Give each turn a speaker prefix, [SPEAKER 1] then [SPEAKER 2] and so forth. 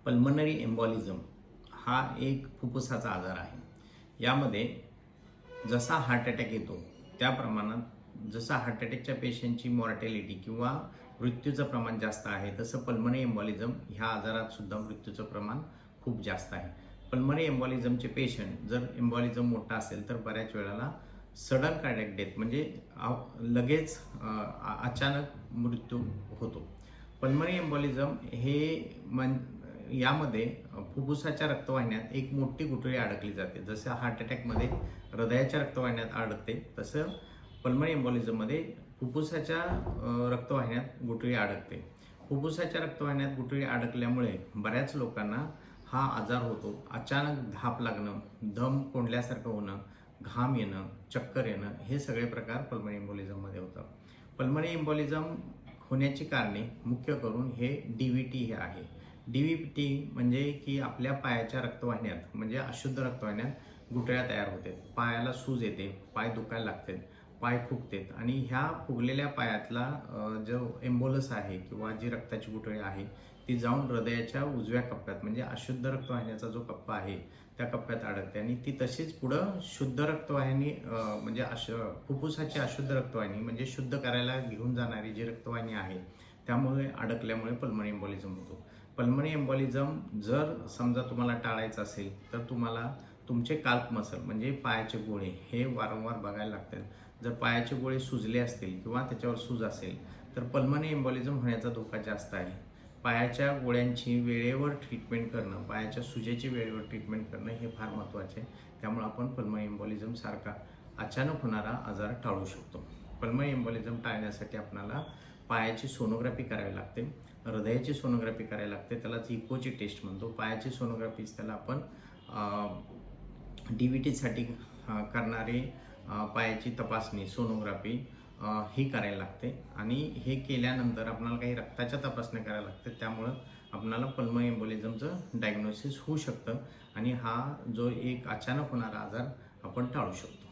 [SPEAKER 1] Pulmonary एम्बॉलिझम हा एक फुफ्फुसाचा आजार आहे. यामध्ये जसा हार्ट अटॅक येतो त्या प्रमाणात जसा हार्ट अटॅकच्या पेशंटची मॉर्टॅलिटी किंवा मृत्यूचं प्रमाण जास्त आहे, तसं पल्मनरी एम्बॉलिझम ह्या आजारात सुद्धा मृत्यूचं प्रमाण खूप जास्त आहे. पल्मनरी एम्बॉलिझमचे पेशंट जर एम्बॉलिझम मोठा असेल तर बऱ्याच वेळेला सडन कार्डियक डेथ म्हणजे लगेच अचानक मृत्यू होतो. पल्मनरी एम्बॉलिझम हे यामध्ये फुफ्फुसाच्या रक्तवाहिन्यात एक मोठी गुठळी अडकली जाते. जसं हार्ट अटॅकमध्ये हृदयाच्या रक्तवाहिन्यात अडकते, तसं पल्मनरी एम्बॉलिझममध्ये फुफ्फुसाच्या रक्तवाहिन्यात गुठळी अडकते. फुफ्फुसाच्या रक्तवाहिन्यात गुठळी अडकल्यामुळे बऱ्याच लोकांना हा आजार होतो. अचानक धाप लागणं, दम कोंडल्यासारखं होणं, घाम येणं, चक्कर येणं, हे सगळे प्रकार पल्मनरी एम्बॉलिझममध्ये होतात. पल्मनरी एम्बॉलिझम होण्याची कारणे मुख्य करून हे DVT हे आहे. DVT म्हणजे की आपल्या पायाच्या रक्तवाहिन्यात म्हणजे अशुद्ध रक्तवाहिन्यात गुठळ्या तयार होते, पायाला सूज येते, पाय दुखायला लागतात, पाय फुगतात आणि ह्या फुगलेल्या पायातला जो एम्बोलस आहे किंवा जी रक्ताची गुठळी आहे ती जाऊन हृदयाच्या उजव्या कप्प्यात म्हणजे अशुद्ध रक्तवाहिन्याचा जो कप्पा आहे त्या कप्प्यात अडकते आणि ती तशीच पुढं शुद्ध रक्तवाहिनी म्हणजे फुफ्फुसाची अशुद्ध रक्तवाहिनी म्हणजे शुद्ध करायला घेऊन जाणारी जी रक्तवाहिनी आहे त्यामुळे अडकल्यामुळे पल्मनरी एम्बॉलिझम होतो. पल्मनरी एम्बॉलिझम जर समजा तुम्हाला टाळायचं असेल तर तुम्हाला तुमचे काल्प मसल म्हणजे पायाचे गोळे हे वारंवार बघायला लागतात. जर पायाचे गोळे सुजले असतील किंवा त्याच्यावर सूज असेल तर पल्मनरी एम्बॉलिझम होण्याचा धोका जास्त आहे. पायाच्या गोळ्यांची वेळेवर ट्रीटमेंट करणं, पायाच्या सुजेची वेळेवर ट्रीटमेंट करणं हे फार महत्त्वाचे आहे. त्यामुळे आपण पल्मनरी एम्बॉलिझम सारखा अचानक होणारा आजार टाळू शकतो. पल्मनरी एम्बॉलिझम टाळण्यासाठी आपल्याला पायाची सोनोग्राफी करावी लागते, हृदयाची सोनोग्राफी करायला लागते, त्यालाच इकोची टेस्ट म्हणतो. पायाची सोनोग्राफीच त्याला आपण DVTसाठी करणारी पायाची तपासणी सोनोग्राफी ही करायला लागते आणि हे केल्यानंतर आपल्याला काही रक्ताच्या तपासण्या करायला लागतात. त्यामुळं आपल्याला पल्मनरी एम्बॉलिझमचं डायग्नोसिस होऊ शकतं आणि हा जो एक अचानक होणारा आजार आपण टाळू शकतो.